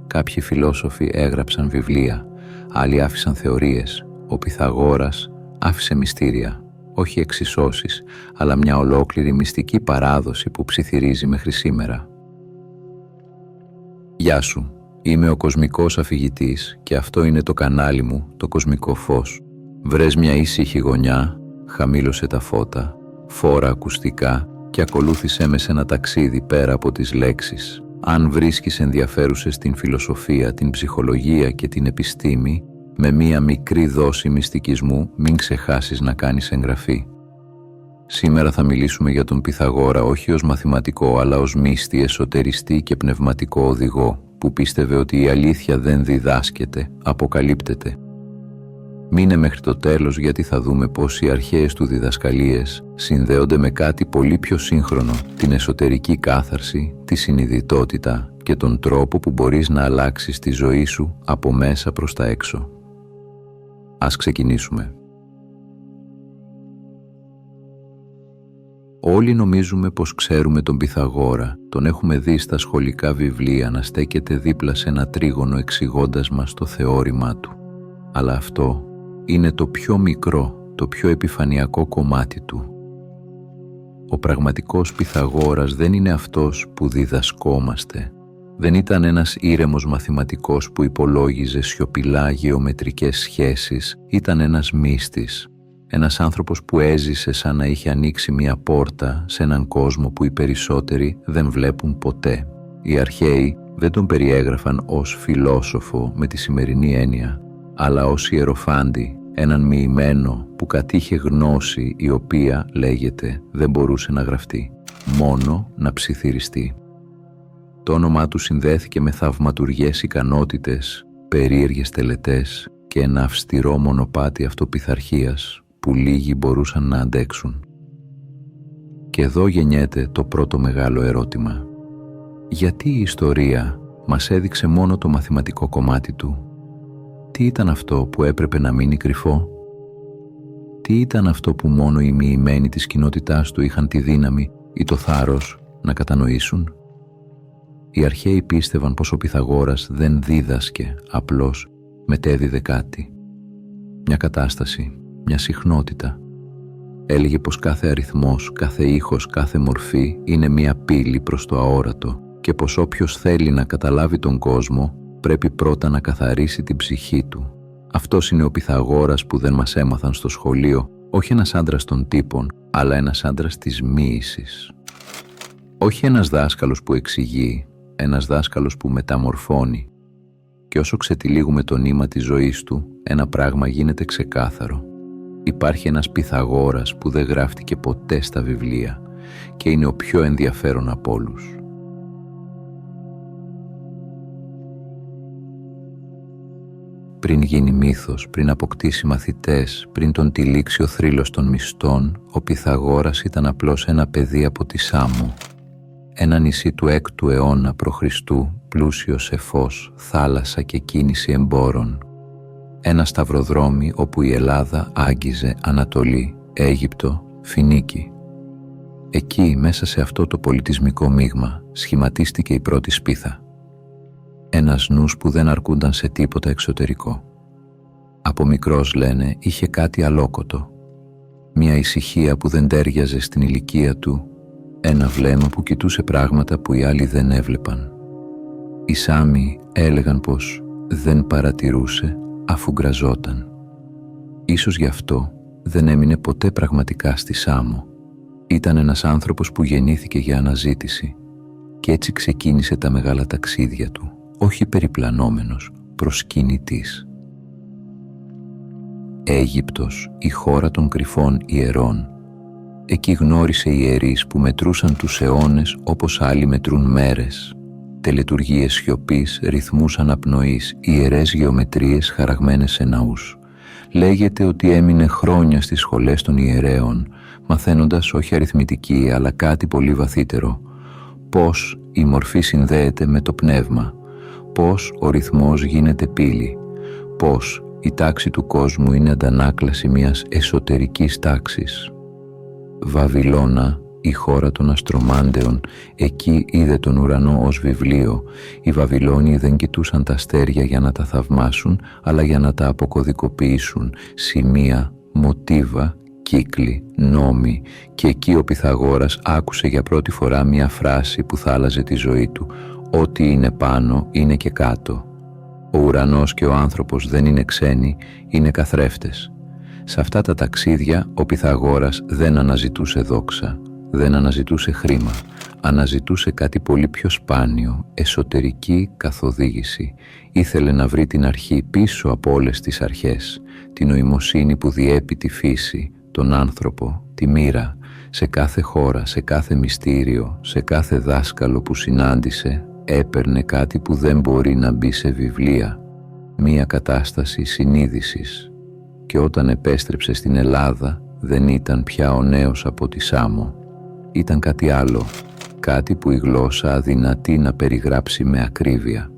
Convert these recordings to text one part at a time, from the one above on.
Κάποιοι φιλόσοφοι έγραψαν βιβλία, άλλοι άφησαν θεωρίες. Ο Πυθαγόρας άφησε μυστήρια, όχι εξισώσεις, αλλά μια ολόκληρη μυστική παράδοση που ψιθυρίζει μέχρι σήμερα. Γεια σου, είμαι ο κοσμικός αφηγητής και αυτό είναι το κανάλι μου, το Κοσμικό Φως. Βρες μια ήσυχη γωνιά, χαμήλωσε τα φώτα, φόρα ακουστικά και ακολούθησέ με σε ένα ταξίδι πέρα από τις λέξεις. Αν βρίσκεις ενδιαφέρουσες την φιλοσοφία, την ψυχολογία και την επιστήμη, με μία μικρή δόση μυστικισμού μην ξεχάσεις να κάνεις εγγραφή. Σήμερα θα μιλήσουμε για τον Πυθαγόρα όχι ως μαθηματικό αλλά ως μύστη, εσωτεριστή και πνευματικό οδηγό που πίστευε ότι η αλήθεια δεν διδάσκεται, αποκαλύπτεται. Μείνε μέχρι το τέλος γιατί θα δούμε πως οι αρχαίες του διδασκαλίες συνδέονται με κάτι πολύ πιο σύγχρονο, την εσωτερική κάθαρση, τη συνειδητότητα και τον τρόπο που μπορείς να αλλάξεις τη ζωή σου από μέσα προς τα έξω. Ας ξεκινήσουμε. Όλοι νομίζουμε πως ξέρουμε τον Πυθαγόρα, τον έχουμε δει στα σχολικά βιβλία να στέκεται δίπλα σε ένα τρίγωνο εξηγώντας μας το θεώρημά του. Αλλά αυτό είναι το πιο μικρό, το πιο επιφανειακό κομμάτι του. Ο πραγματικός Πυθαγόρας δεν είναι αυτός που διδασκόμαστε. Δεν ήταν ένας ήρεμος μαθηματικός που υπολόγιζε σιωπηλά γεωμετρικές σχέσεις. Ήταν ένας μύστης. Ένας άνθρωπος που έζησε σαν να είχε ανοίξει μια πόρτα σε έναν κόσμο που οι περισσότεροι δεν βλέπουν ποτέ. Οι αρχαίοι δεν τον περιέγραφαν ως φιλόσοφο με τη σημερινή έννοια, αλλά ως ιεροφάντη, έναν μοιημένο που κατήχε γνώση η οποία, λέγεται, δεν μπορούσε να γραφτεί, μόνο να ψιθυριστεί. Το όνομά του συνδέθηκε με θαυματουργές ικανότητες, περίεργες τελετές και ένα αυστηρό μονοπάτι αυτοπιθαρχίας που λίγοι μπορούσαν να αντέξουν. Και εδώ γεννιέται το πρώτο μεγάλο ερώτημα. Γιατί η ιστορία μας έδειξε μόνο το μαθηματικό κομμάτι του? Τι ήταν αυτό που έπρεπε να μείνει κρυφό? Τι ήταν αυτό που μόνο οι μοιημένοι της κοινότητάς του είχαν τη δύναμη ή το θάρρος να κατανοήσουν? Οι αρχαίοι πίστευαν πως ο Πυθαγόρας δεν δίδασκε, απλώς μετέδιδε κάτι. Μια κατάσταση, μια συχνότητα. Έλεγε πως κάθε αριθμός, κάθε ήχος, κάθε μορφή είναι μια πύλη προς το αόρατο και πως όποιος θέλει να καταλάβει τον κόσμο πρέπει πρώτα να καθαρίσει την ψυχή του. Αυτός είναι ο Πυθαγόρας που δεν μας έμαθαν στο σχολείο, όχι ένας άντρας των τύπων, αλλά ένας άντρας της μοίησης. Όχι ένας δάσκαλος που εξηγεί, ένας δάσκαλος που μεταμορφώνει. Και όσο ξετυλίγουμε το νήμα της ζωής του, ένα πράγμα γίνεται ξεκάθαρο. Υπάρχει ένας Πυθαγόρας που δεν γράφτηκε ποτέ στα βιβλία και είναι ο πιο ενδιαφέρον από όλους. Πριν γίνει μύθος, πριν αποκτήσει μαθητές, πριν τον τυλίξει ο θρύλος των μυστών, ο Πυθαγόρας ήταν απλώς ένα παιδί από τη Σάμο. Ένα νησί του 6ου αιώνα π.Χ., πλούσιο σε φως, θάλασσα και κίνηση εμπόρων. Ένα σταυροδρόμι όπου η Ελλάδα άγγιζε Ανατολή, Αίγυπτο, Φινίκη. Εκεί, μέσα σε αυτό το πολιτισμικό μείγμα, σχηματίστηκε η πρώτη σπίθα. Ένας νους που δεν αρκούνταν σε τίποτα εξωτερικό. Από μικρός, λένε, είχε κάτι αλόκοτο. Μια ησυχία που δεν τέριαζε στην ηλικία του, ένα βλέμμα που κοιτούσε πράγματα που οι άλλοι δεν έβλεπαν. Οι Σάμοι έλεγαν πως δεν παρατηρούσε αφού γκραζόταν. Ίσως γι' αυτό δεν έμεινε ποτέ πραγματικά στη Σάμο. Ήταν ένας άνθρωπος που γεννήθηκε για αναζήτηση και έτσι ξεκίνησε τα μεγάλα ταξίδια του, όχι περιπλανόμενος, προσκυνητής. Αίγυπτος, η χώρα των κρυφών ιερών. Εκεί γνώρισε ιερείς που μετρούσαν τους αιώνες όπως άλλοι μετρούν μέρες. Τελετουργίες σιωπής, ρυθμούς αναπνοής, ιερές γεωμετρίες χαραγμένες σε ναούς. Λέγεται ότι έμεινε χρόνια στις σχολές των ιερέων, μαθαίνοντας όχι αριθμητική αλλά κάτι πολύ βαθύτερο. Πώς η μορφή συνδέεται με το πνεύμα, πώς ο ρυθμός γίνεται πύλη, πώς η τάξη του κόσμου είναι αντανάκλαση μιας εσωτερικής τάξης. Βαβυλώνα, η χώρα των αστρομάντεων, εκεί είδε τον ουρανό ως βιβλίο. Οι Βαβυλώνιοι δεν κοιτούσαν τα αστέρια για να τα θαυμάσουν, αλλά για να τα αποκωδικοποιήσουν, σημεία, μοτίβα, κύκλοι, νόμοι. Και εκεί ο Πυθαγόρας άκουσε για πρώτη φορά μια φράση που θα άλλαζε τη ζωή του: «Ό,τι είναι πάνω είναι και κάτω». Ο ουρανός και ο άνθρωπος δεν είναι ξένοι, είναι καθρέφτες. Σε αυτά τα ταξίδια ο Πυθαγόρας δεν αναζητούσε δόξα, δεν αναζητούσε χρήμα, αναζητούσε κάτι πολύ πιο σπάνιο, εσωτερική καθοδήγηση. Ήθελε να βρει την αρχή πίσω από όλες τις αρχές, την νοημοσύνη που διέπει τη φύση, τον άνθρωπο, τη μοίρα, σε κάθε χώρα, σε κάθε μυστήριο, σε κάθε δάσκαλο που συνάντησε, έπαιρνε κάτι που δεν μπορεί να μπει σε βιβλία, μία κατάσταση συνείδησης. Και όταν επέστρεψε στην Ελλάδα, δεν ήταν πια ο νέος από τη Σάμο. Ήταν κάτι άλλο, κάτι που η γλώσσα αδυνατεί να περιγράψει με ακρίβεια.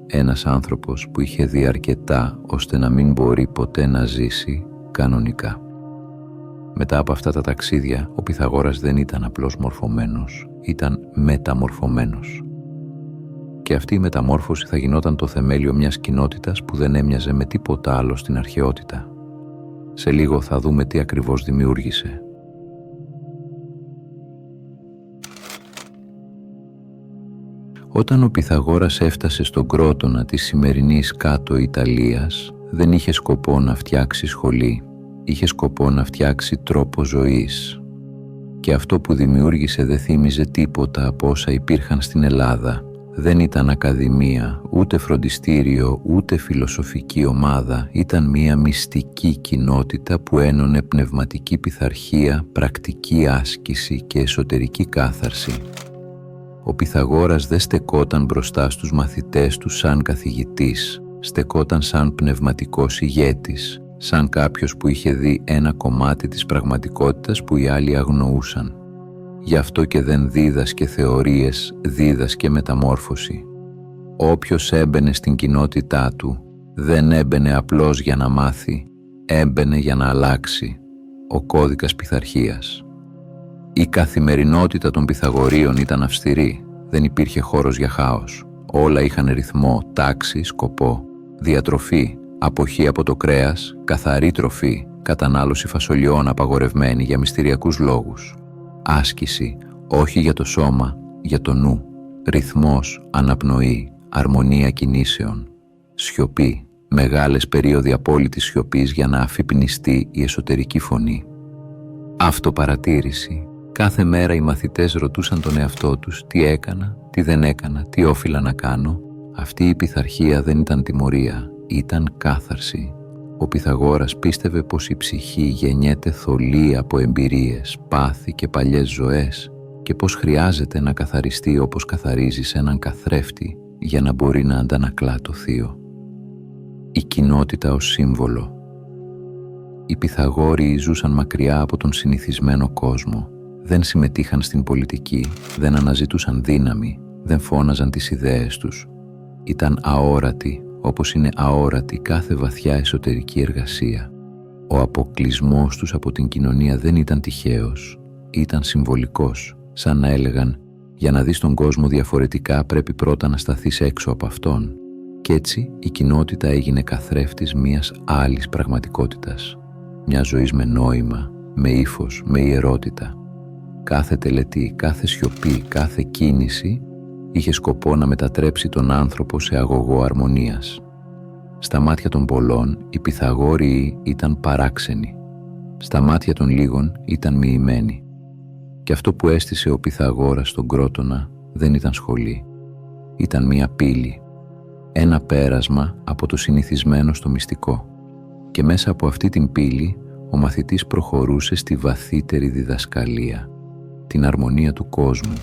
Ένας άνθρωπος που είχε δει αρκετά ώστε να μην μπορεί ποτέ να ζήσει κανονικά. Μετά από αυτά τα ταξίδια, ο Πυθαγόρας δεν ήταν απλώς μορφωμένος, ήταν μεταμορφωμένος. Και αυτή η μεταμόρφωση θα γινόταν το θεμέλιο μιας κοινότητας που δεν έμοιαζε με τίποτα άλλο στην αρχαιότητα. Σε λίγο θα δούμε τι ακριβώς δημιούργησε. Όταν ο Πυθαγόρας έφτασε στον Κρότονα της σημερινής κάτω Ιταλίας, δεν είχε σκοπό να φτιάξει σχολή, είχε σκοπό να φτιάξει τρόπο ζωής. Και αυτό που δημιούργησε δεν θύμιζε τίποτα από όσα υπήρχαν στην Ελλάδα. Δεν ήταν ακαδημία, ούτε φροντιστήριο, ούτε φιλοσοφική ομάδα. Ήταν μία μυστική κοινότητα που ένωνε πνευματική πειθαρχία, πρακτική άσκηση και εσωτερική κάθαρση. Ο Πυθαγόρας δεν στεκόταν μπροστά στους μαθητές του σαν καθηγητής, στεκόταν σαν πνευματικός ηγέτης, σαν κάποιος που είχε δει ένα κομμάτι της πραγματικότητας που οι άλλοι αγνοούσαν. Γι' αυτό και δεν δίδασκε θεωρίες, δίδασκε μεταμόρφωση. Όποιος έμπαινε στην κοινότητά του, δεν έμπαινε απλώς για να μάθει, έμπαινε για να αλλάξει. Ο κώδικας πειθαρχίας. Η καθημερινότητα των Πυθαγορίων ήταν αυστηρή, δεν υπήρχε χώρος για χάος. Όλα είχαν ρυθμό, τάξη, σκοπό, διατροφή, αποχή από το κρέας, καθαρή τροφή, κατανάλωση φασολιών απαγορευμένη για μυστηριακούς λόγους. Άσκηση, όχι για το σώμα, για το νου. Ρυθμός, αναπνοή, αρμονία κινήσεων. Σιωπή, μεγάλες περίοδοι απόλυτης σιωπής για να αφυπνιστεί η εσωτερική φωνή. Αυτοπαρατήρηση. Κάθε μέρα οι μαθητές ρωτούσαν τον εαυτό τους τι έκανα, τι δεν έκανα, τι όφιλα να κάνω. Αυτή η πειθαρχία δεν ήταν τιμωρία, ήταν κάθαρση. Ο Πυθαγόρας πίστευε πως η ψυχή γεννιέται θολή από εμπειρίες, πάθη και παλιές ζωές και πως χρειάζεται να καθαριστεί όπως καθαρίζει σε έναν καθρέφτη για να μπορεί να αντανακλά το θείο. Η κοινότητα ως σύμβολο. Οι Πυθαγόροι ζούσαν μακριά από τον συνηθισμένο κόσμο. Δεν συμμετείχαν στην πολιτική, δεν αναζητούσαν δύναμη, δεν φώναζαν τις ιδέες τους. Ήταν αόρατοι, όπως είναι αόρατη κάθε βαθιά εσωτερική εργασία. Ο αποκλεισμός τους από την κοινωνία δεν ήταν τυχαίος, ήταν συμβολικός, σαν να έλεγαν «Για να δεις τον κόσμο διαφορετικά πρέπει πρώτα να σταθείς έξω από αυτόν». Κι έτσι η κοινότητα έγινε καθρέφτης μιας άλλης πραγματικότητας, μιας ζωής με νόημα, με ύφος, με ιερότητα. Κάθε τελετή, κάθε σιωπή, κάθε κίνηση είχε σκοπό να μετατρέψει τον άνθρωπο σε αγωγό αρμονίας. Στα μάτια των πολλών, οι Πυθαγόριοι ήταν παράξενοι. Στα μάτια των λίγων ήταν μοιημένοι. Και αυτό που έστησε ο Πυθαγόρας στον Κρότονα δεν ήταν σχολή. Ήταν μία πύλη. Ένα πέρασμα από το συνηθισμένο στο μυστικό. Και μέσα από αυτή την πύλη, ο μαθητής προχωρούσε στη βαθύτερη διδασκαλία, την αρμονία του κόσμου.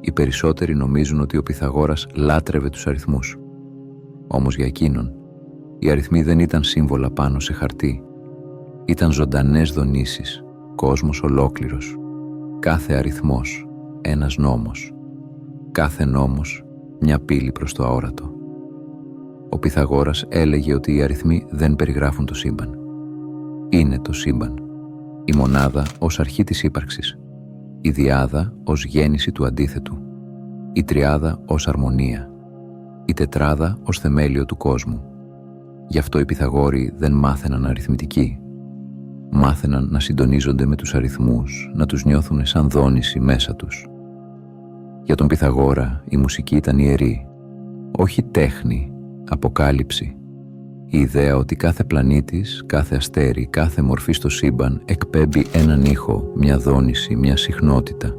Οι περισσότεροι νομίζουν ότι ο Πυθαγόρας λάτρευε τους αριθμούς. Όμως για εκείνον, οι αριθμοί δεν ήταν σύμβολα πάνω σε χαρτί. Ήταν ζωντανές δονήσεις, κόσμος ολόκληρος. Κάθε αριθμός, ένας νόμος. Κάθε νόμος, μια πύλη προς το αόρατο. Ο Πυθαγόρας έλεγε ότι οι αριθμοί δεν περιγράφουν το σύμπαν. είναι το σύμπαν. Η μονάδα ως αρχή της ύπαρξης. Η διάδα ως γέννηση του αντίθετου. Η τριάδα ως αρμονία. Η τετράδα ως θεμέλιο του κόσμου. Γι' αυτό οι Πυθαγόροι δεν μάθαιναν αριθμητική. Μάθαιναν να συντονίζονται με τους αριθμούς, να τους νιώθουν σαν δόνηση μέσα τους. Για τον Πυθαγόρα η μουσική ήταν ιερή, όχι τέχνη, αποκάλυψη. Η ιδέα ότι κάθε πλανήτης, κάθε αστέρι, κάθε μορφή στο σύμπαν εκπέμπει έναν ήχο, μια δόνηση, μια συχνότητα.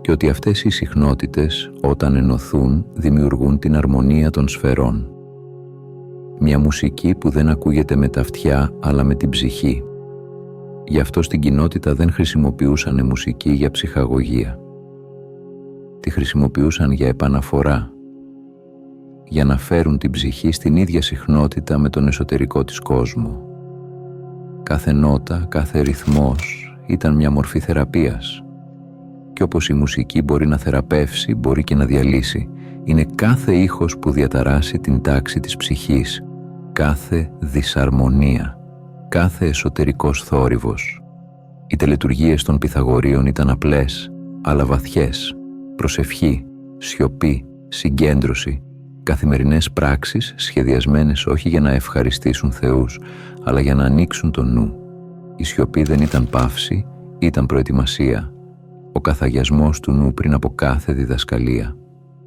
Και ότι αυτές οι συχνότητες όταν ενωθούν δημιουργούν την αρμονία των σφαιρών. Μια μουσική που δεν ακούγεται με τα αυτιά αλλά με την ψυχή. Γι' αυτό στην κοινότητα δεν χρησιμοποιούσαν μουσική για ψυχαγωγία. Τη χρησιμοποιούσαν για επαναφορά, για να φέρουν την ψυχή στην ίδια συχνότητα με τον εσωτερικό της κόσμο. Κάθε νότα, κάθε ρυθμός ήταν μια μορφή θεραπείας. Και όπως η μουσική μπορεί να θεραπεύσει, μπορεί και να διαλύσει, είναι κάθε ήχος που διαταράσει την τάξη της ψυχής, κάθε δυσαρμονία, κάθε εσωτερικός θόρυβος. Οι τελετουργίες των Πυθαγορίων ήταν απλές, αλλά βαθιές. Προσευχή, σιωπή, συγκέντρωση, καθημερινές πράξεις σχεδιασμένες όχι για να ευχαριστήσουν θεούς, αλλά για να ανοίξουν τον νου. Η σιωπή δεν ήταν παύση, ήταν προετοιμασία. Ο καθαγιασμός του νου πριν από κάθε διδασκαλία.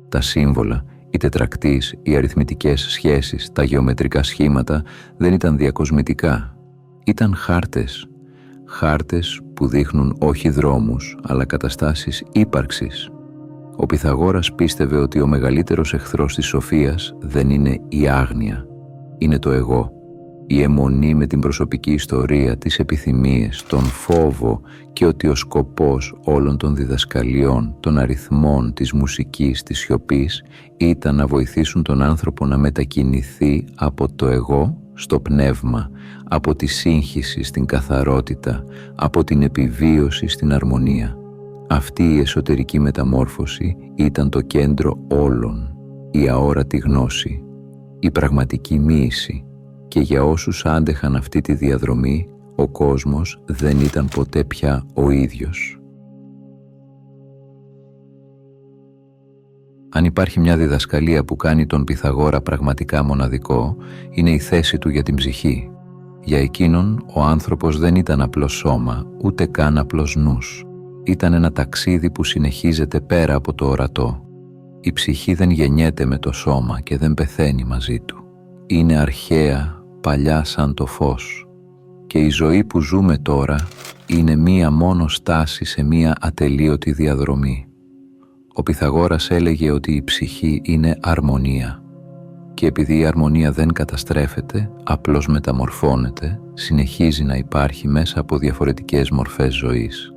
Τα σύμβολα, οι τετρακτείς, οι αριθμητικές σχέσεις, τα γεωμετρικά σχήματα δεν ήταν διακοσμητικά. Ήταν χάρτες. Χάρτες που δείχνουν όχι δρόμους, αλλά καταστάσεις ύπαρξης. Ο Πυθαγόρας πίστευε ότι ο μεγαλύτερος εχθρός της σοφίας δεν είναι η άγνοια, είναι το εγώ. Η αιμονή με την προσωπική ιστορία, τις επιθυμίες, τον φόβο και ότι ο σκοπός όλων των διδασκαλιών, των αριθμών, της μουσικής, της σιωπής ήταν να βοηθήσουν τον άνθρωπο να μετακινηθεί από το εγώ στο πνεύμα, από τη σύγχυση στην καθαρότητα, από την επιβίωση στην αρμονία. Αυτή η εσωτερική μεταμόρφωση ήταν το κέντρο όλων, η αόρατη γνώση, η πραγματική μοίηση. Και για όσους άντεχαν αυτή τη διαδρομή, ο κόσμος δεν ήταν ποτέ πια ο ίδιος. Αν υπάρχει μια διδασκαλία που κάνει τον Πυθαγόρα πραγματικά μοναδικό, είναι η θέση του για την ψυχή. Για εκείνον, ο άνθρωπος δεν ήταν απλό σώμα, ούτε καν απλός νους. Ήταν ένα ταξίδι που συνεχίζεται πέρα από το ορατό. Η ψυχή δεν γεννιέται με το σώμα και δεν πεθαίνει μαζί του. Είναι αρχαία, παλιά σαν το φως. Και η ζωή που ζούμε τώρα είναι μία μόνο στάση σε μία ατελείωτη διαδρομή. Ο Πυθαγόρας έλεγε ότι η ψυχή είναι αρμονία. Και επειδή η αρμονία δεν καταστρέφεται, απλώς μεταμορφώνεται, συνεχίζει να υπάρχει μέσα από διαφορετικές μορφές ζωής.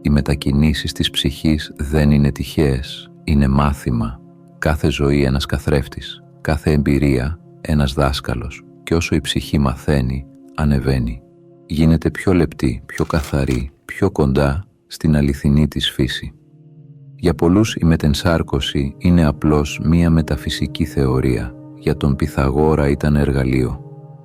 Οι μετακινήσεις της ψυχής δεν είναι τυχαίες, είναι μάθημα. Κάθε ζωή ένας καθρέφτης, κάθε εμπειρία ένας δάσκαλος. Και όσο η ψυχή μαθαίνει, ανεβαίνει. Γίνεται πιο λεπτή, πιο καθαρή, πιο κοντά στην αληθινή της φύση. Για πολλούς η μετενσάρκωση είναι απλώς μία μεταφυσική θεωρία. Για τον Πυθαγόρα ήταν εργαλείο.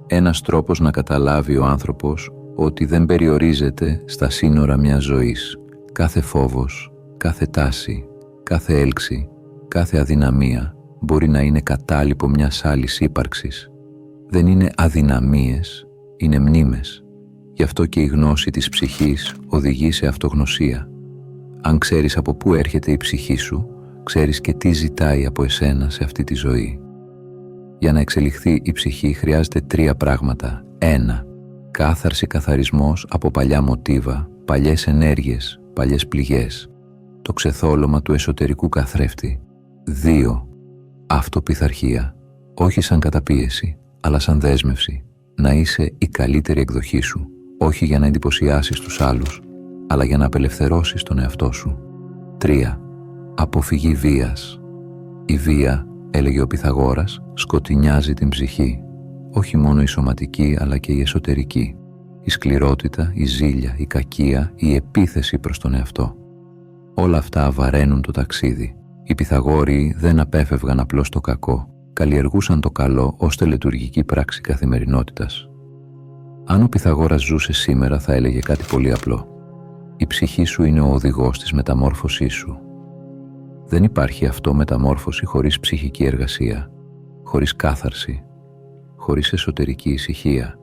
Ένας τρόπος να καταλάβει ο άνθρωπος ότι δεν περιορίζεται στα σύνορα μιας ζωής. Κάθε φόβος, κάθε τάση, κάθε έλξη, κάθε αδυναμία μπορεί να είναι κατάλοιπο μιας άλλης ύπαρξης. Δεν είναι αδυναμίες, είναι μνήμες. Γι' αυτό και η γνώση της ψυχής οδηγεί σε αυτογνωσία. Αν ξέρεις από πού έρχεται η ψυχή σου, ξέρεις και τι ζητάει από εσένα σε αυτή τη ζωή. Για να εξελιχθεί η ψυχή χρειάζεται 3 πράγματα. 1. Κάθαρση, καθαρισμός από παλιά μοτίβα, παλιές ενέργειες, παλιές πληγές. Το ξεθόλωμα του εσωτερικού καθρέφτη. 2. Αυτοπειθαρχία, όχι σαν καταπίεση, αλλά σαν δέσμευση. Να είσαι η καλύτερη εκδοχή σου, όχι για να εντυπωσιάσεις τους άλλους, αλλά για να απελευθερώσεις τον εαυτό σου. 3. Αποφυγή βίας. Η βία, έλεγε ο Πυθαγόρας, σκοτεινιάζει την ψυχή, όχι μόνο η σωματική αλλά και η εσωτερική. Η σκληρότητα, η ζήλια, η κακία, η επίθεση προς τον εαυτό. Όλα αυτά βαραίνουν το ταξίδι. Οι Πυθαγόροι δεν απέφευγαν απλώς το κακό, καλλιεργούσαν το καλό ως τελετουργική πράξη καθημερινότητας. Αν ο Πυθαγόρας ζούσε σήμερα θα έλεγε κάτι πολύ απλό. Η ψυχή σου είναι ο οδηγός της μεταμόρφωσής σου. Δεν υπάρχει αυτό μεταμόρφωση χωρίς ψυχική εργασία, χωρίς κάθαρση, χωρίς εσωτερική ησυχία,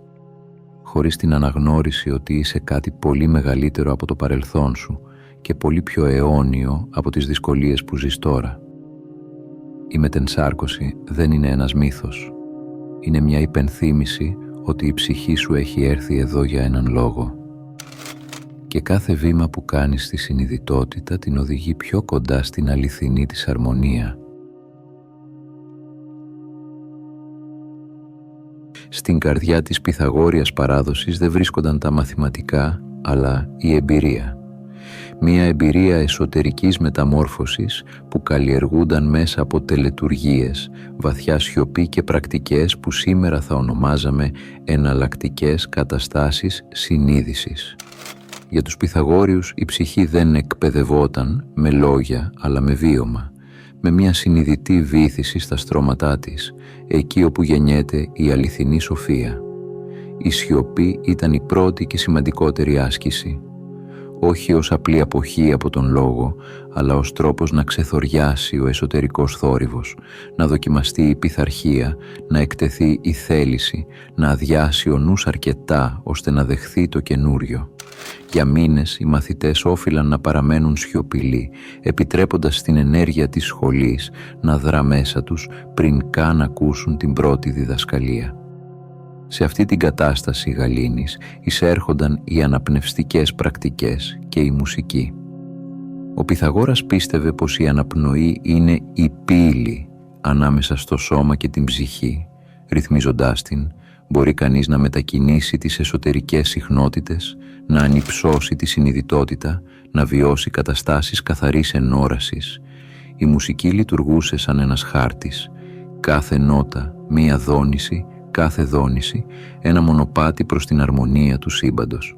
χωρίς την αναγνώριση ότι είσαι κάτι πολύ μεγαλύτερο από το παρελθόν σου και πολύ πιο αιώνιο από τις δυσκολίες που ζεις τώρα. Η μετενσάρκωση δεν είναι ένας μύθος. Είναι μια υπενθύμηση ότι η ψυχή σου έχει έρθει εδώ για έναν λόγο. Και κάθε βήμα που κάνεις στη συνειδητότητα την οδηγεί πιο κοντά στην αληθινή της αρμονία. Στην καρδιά της Πυθαγόριας παράδοσης δεν βρίσκονταν τα μαθηματικά, αλλά η εμπειρία. Μία εμπειρία εσωτερικής μεταμόρφωσης που καλλιεργούνταν μέσα από τελετουργίες, βαθιά σιωπή και πρακτικές που σήμερα θα ονομάζαμε εναλλακτικές καταστάσεις συνείδησης. Για τους Πυθαγόριους η ψυχή δεν εκπαιδευόταν με λόγια αλλά με βίωμα, με μια συνειδητή βύθιση στα στρώματά της, εκεί όπου γεννιέται η αληθινή σοφία. Η σιωπή ήταν η πρώτη και σημαντικότερη άσκηση, όχι ως απλή αποχή από τον λόγο, αλλά ως τρόπος να ξεθοριάσει ο εσωτερικός θόρυβος, να δοκιμαστεί η πειθαρχία, να εκτεθεί η θέληση, να αδειάσει ο νους αρκετά ώστε να δεχθεί το καινούριο. Για μήνες οι μαθητές όφυλαν να παραμένουν σιωπηλοί, επιτρέποντας στην ενέργεια της σχολής να δρά μέσα τους πριν καν ακούσουν την πρώτη διδασκαλία. Σε αυτή την κατάσταση γαλήνης εισέρχονταν οι αναπνευστικές πρακτικές και η μουσική. Ο Πυθαγόρας πίστευε πως η αναπνοή είναι η πύλη ανάμεσα στο σώμα και την ψυχή. Ρυθμίζοντάς την, μπορεί κανείς να μετακινήσει τις εσωτερικές συχνότητες, να ανυψώσει τη συνειδητότητα, να βιώσει καταστάσεις καθαρής ενόρασης. Η μουσική λειτουργούσε σαν ένας χάρτης. Κάθε νότα, μία δόνηση, κάθε δόνηση, ένα μονοπάτι προς την αρμονία του σύμπαντος.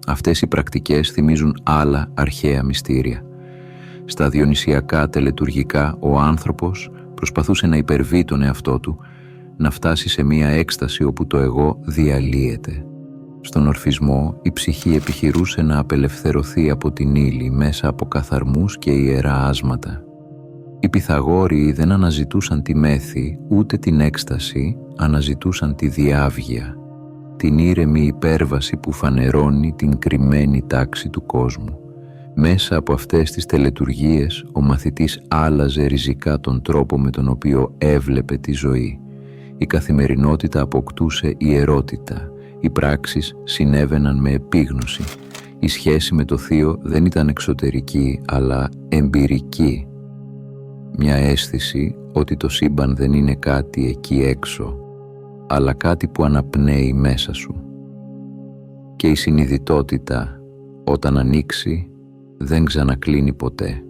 Αυτές οι πρακτικές θυμίζουν άλλα αρχαία μυστήρια. Στα διονυσιακά τελετουργικά ο άνθρωπος προσπαθούσε να υπερβεί τον εαυτό του, να φτάσει σε μία έκσταση όπου το εγώ διαλύεται. Στον ορφισμό η ψυχή επιχειρούσε να απελευθερωθεί από την ύλη μέσα από καθαρμούς και ιερά άσματα. Οι Πυθαγόροι δεν αναζητούσαν τη μέθη ούτε την έκσταση, αναζητούσαν τη διάβγεια, την ήρεμη υπέρβαση που φανερώνει την κρυμμένη τάξη του κόσμου. Μέσα από αυτές τις τελετουργίες ο μαθητής άλλαζε ριζικά τον τρόπο με τον οποίο έβλεπε τη ζωή. Η καθημερινότητα αποκτούσε ιερότητα, οι πράξεις συνέβαιναν με επίγνωση. Η σχέση με το Θείο δεν ήταν εξωτερική αλλά εμπειρική. Μια αίσθηση ότι το σύμπαν δεν είναι κάτι εκεί έξω, αλλά κάτι που αναπνέει μέσα σου. Και η συνειδητότητα, όταν ανοίξει, δεν ξανακλίνει ποτέ.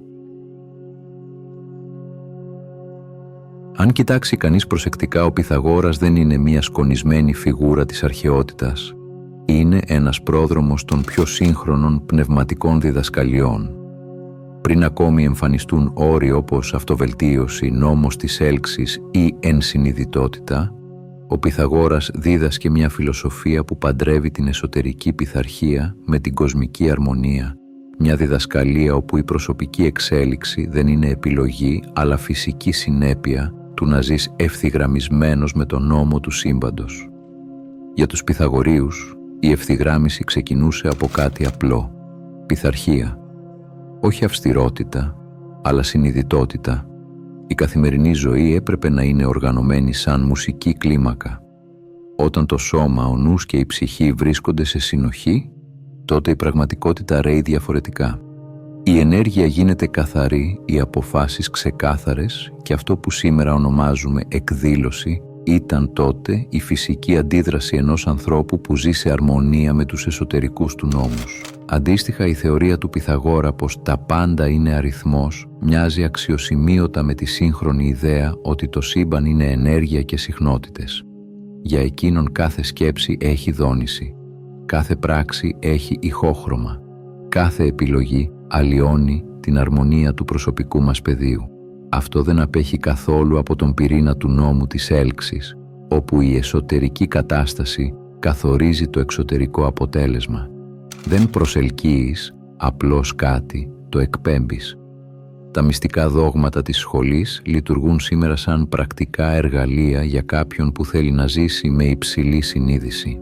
Αν κοιτάξει κανείς προσεκτικά, ο Πυθαγόρας δεν είναι μια σκονισμένη φιγούρα της αρχαιότητας. Είναι ένας πρόδρομος των πιο σύγχρονων πνευματικών διδασκαλιών. Πριν ακόμη εμφανιστούν όροι όπως αυτοβελτίωση, νόμος της έλξης ή ενσυνειδητότητα, ο Πυθαγόρας δίδασκε μια φιλοσοφία που παντρεύει την εσωτερική πειθαρχία με την κοσμική αρμονία, μια διδασκαλία όπου η προσωπική εξέλιξη δεν είναι επιλογή αλλά φυσική συνέπεια του να ζεις ευθυγραμμισμένος με τον νόμο του σύμπαντος. Για τους Πυθαγορείους η ευθυγράμμιση ξεκινούσε από κάτι απλό, πειθαρχία. Όχι αυστηρότητα, αλλά συνειδητότητα. Η καθημερινή ζωή έπρεπε να είναι οργανωμένη σαν μουσική κλίμακα. Όταν το σώμα, ο νους και η ψυχή βρίσκονται σε συνοχή, τότε η πραγματικότητα ρέει διαφορετικά. Η ενέργεια γίνεται καθαρή, οι αποφάσεις ξεκάθαρες και αυτό που σήμερα ονομάζουμε εκδήλωση ήταν τότε η φυσική αντίδραση ενός ανθρώπου που ζει σε αρμονία με τους εσωτερικούς του νόμους. Αντίστοιχα, η θεωρία του Πυθαγόρα πως τα πάντα είναι αριθμός μοιάζει αξιοσημείωτα με τη σύγχρονη ιδέα ότι το σύμπαν είναι ενέργεια και συχνότητες. Για εκείνον κάθε σκέψη έχει δόνηση, κάθε πράξη έχει ηχόχρωμα, κάθε επιλογή αλλοιώνει την αρμονία του προσωπικού μας πεδίου. Αυτό δεν απέχει καθόλου από τον πυρήνα του νόμου της έλξης, όπου η εσωτερική κατάσταση καθορίζει το εξωτερικό αποτέλεσμα. Δεν προσελκύεις απλώς κάτι, το εκπέμπεις. Τα μυστικά δόγματα της σχολής λειτουργούν σήμερα σαν πρακτικά εργαλεία για κάποιον που θέλει να ζήσει με υψηλή συνείδηση.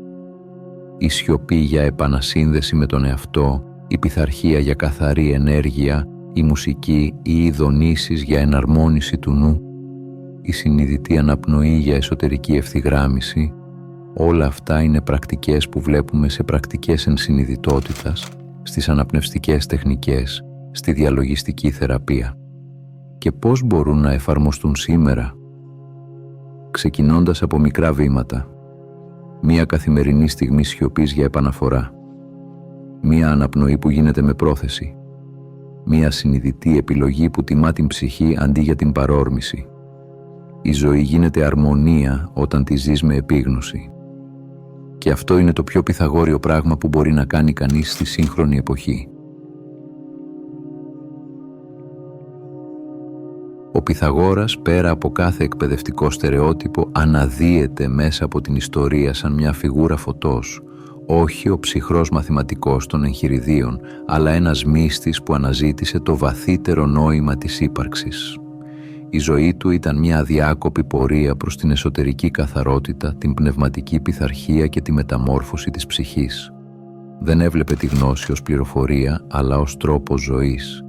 Η σιωπή για επανασύνδεση με τον εαυτό, η πειθαρχία για καθαρή ενέργεια, η μουσική ή οι δονήσεις για εναρμόνιση του νου, η συνειδητή αναπνοή για εσωτερική ευθυγράμμιση, όλα αυτά είναι πρακτικές που βλέπουμε σε πρακτικές ενσυνειδητότητας, στις αναπνευστικές τεχνικές, στη διαλογιστική θεραπεία. Και πώς μπορούν να εφαρμοστούν σήμερα? Ξεκινώντας από μικρά βήματα. Μία καθημερινή στιγμή σιωπής για επαναφορά. Μία αναπνοή που γίνεται με πρόθεση. Μία συνειδητή επιλογή που τιμά την ψυχή αντί για την παρόρμηση. Η ζωή γίνεται αρμονία όταν τη ζεις με επίγνωση. Και αυτό είναι το πιο πυθαγόριο πράγμα που μπορεί να κάνει κανείς στη σύγχρονη εποχή. Ο Πυθαγόρας, πέρα από κάθε εκπαιδευτικό στερεότυπο, αναδύεται μέσα από την ιστορία σαν μια φιγούρα φωτός, όχι ο ψυχρός μαθηματικός των εγχειριδίων, αλλά ένας μύστης που αναζήτησε το βαθύτερο νόημα της ύπαρξης. Η ζωή του ήταν μια αδιάκοπη πορεία προς την εσωτερική καθαρότητα, την πνευματική πειθαρχία και τη μεταμόρφωση της ψυχής. Δεν έβλεπε τη γνώση ως πληροφορία, αλλά ως τρόπο ζωής.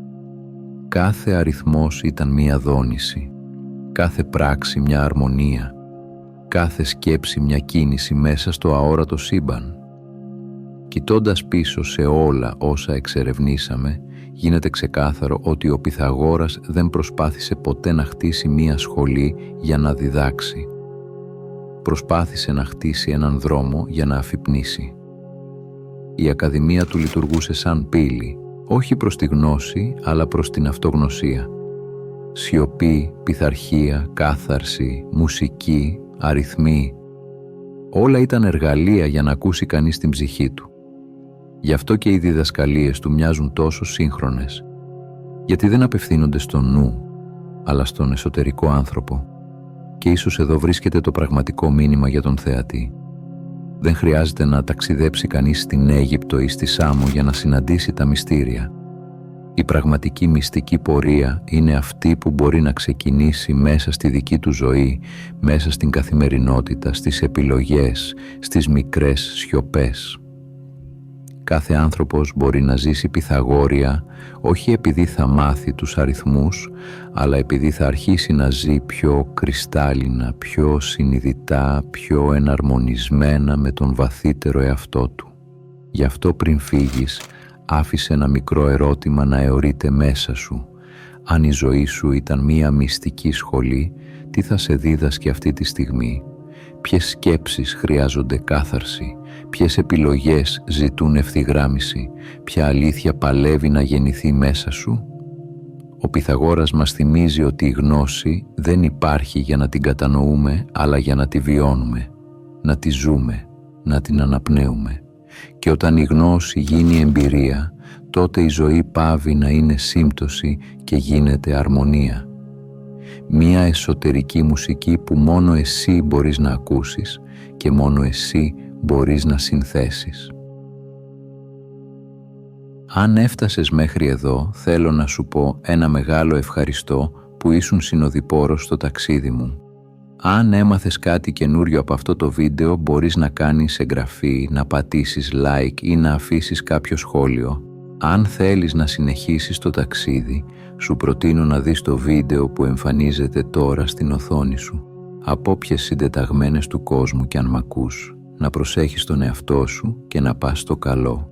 Κάθε αριθμός ήταν μια δόνηση, κάθε πράξη μια αρμονία, κάθε σκέψη μια κίνηση μέσα στο αόρατο σύμπαν. Κοιτώντας πίσω σε όλα όσα εξερευνήσαμε, γίνεται ξεκάθαρο ότι ο Πυθαγόρας δεν προσπάθησε ποτέ να χτίσει μία σχολή για να διδάξει. Προσπάθησε να χτίσει έναν δρόμο για να αφυπνίσει. Η Ακαδημία του λειτουργούσε σαν πύλη, όχι προς τη γνώση, αλλά προς την αυτογνωσία. Σιωπή, πειθαρχία, κάθαρση, μουσική, αριθμοί, όλα ήταν εργαλεία για να ακούσει κανείς την ψυχή του. Γι' αυτό και οι διδασκαλίες του μοιάζουν τόσο σύγχρονες, γιατί δεν απευθύνονται στον νου, αλλά στον εσωτερικό άνθρωπο. Και ίσως εδώ βρίσκεται το πραγματικό μήνυμα για τον θεατή. Δεν χρειάζεται να ταξιδέψει κανείς στην Αίγυπτο ή στη Σάμο για να συναντήσει τα μυστήρια. Η πραγματική μυστική πορεία είναι αυτή που μπορεί να ξεκινήσει μέσα στη δική του ζωή, μέσα στην καθημερινότητα, στις επιλογές, στις μικρές σιωπές. Κάθε άνθρωπος μπορεί να ζήσει πυθαγόρια, όχι επειδή θα μάθει τους αριθμούς, αλλά επειδή θα αρχίσει να ζει πιο κρυστάλλινα, πιο συνειδητά, πιο εναρμονισμένα με τον βαθύτερο εαυτό του. Γι' αυτό πριν φύγεις, άφησε ένα μικρό ερώτημα να αιωρείται μέσα σου. Αν η ζωή σου ήταν μία μυστική σχολή, τι θα σε δίδασκε αυτή τη στιγμή? Ποιες σκέψεις χρειάζονται κάθαρση? Ποιες επιλογές ζητούν ευθυγράμμιση? Ποια αλήθεια παλεύει να γεννηθεί μέσα σου? Ο Πυθαγόρας μας θυμίζει ότι η γνώση δεν υπάρχει για να την κατανοούμε, αλλά για να τη βιώνουμε, να τη ζούμε, να την αναπνέουμε. Και όταν η γνώση γίνει εμπειρία, τότε η ζωή πάβει να είναι σύμπτωση και γίνεται αρμονία. Μία εσωτερική μουσική που μόνο εσύ μπορείς να ακούσεις και μόνο εσύ μπορείς να συνθέσεις. Αν έφτασες μέχρι εδώ, θέλω να σου πω ένα μεγάλο ευχαριστώ που ήσουν συνοδοιπόρος στο ταξίδι μου. Αν έμαθες κάτι καινούριο από αυτό το βίντεο, μπορείς να κάνεις εγγραφή, να πατήσεις like ή να αφήσεις κάποιο σχόλιο. Αν θέλεις να συνεχίσεις το ταξίδι, σου προτείνω να δεις το βίντεο που εμφανίζεται τώρα στην οθόνη σου. Από όποιες συντεταγμένες του κόσμου κι αν μ' ακούς, να προσέχεις τον εαυτό σου και να πας στο καλό.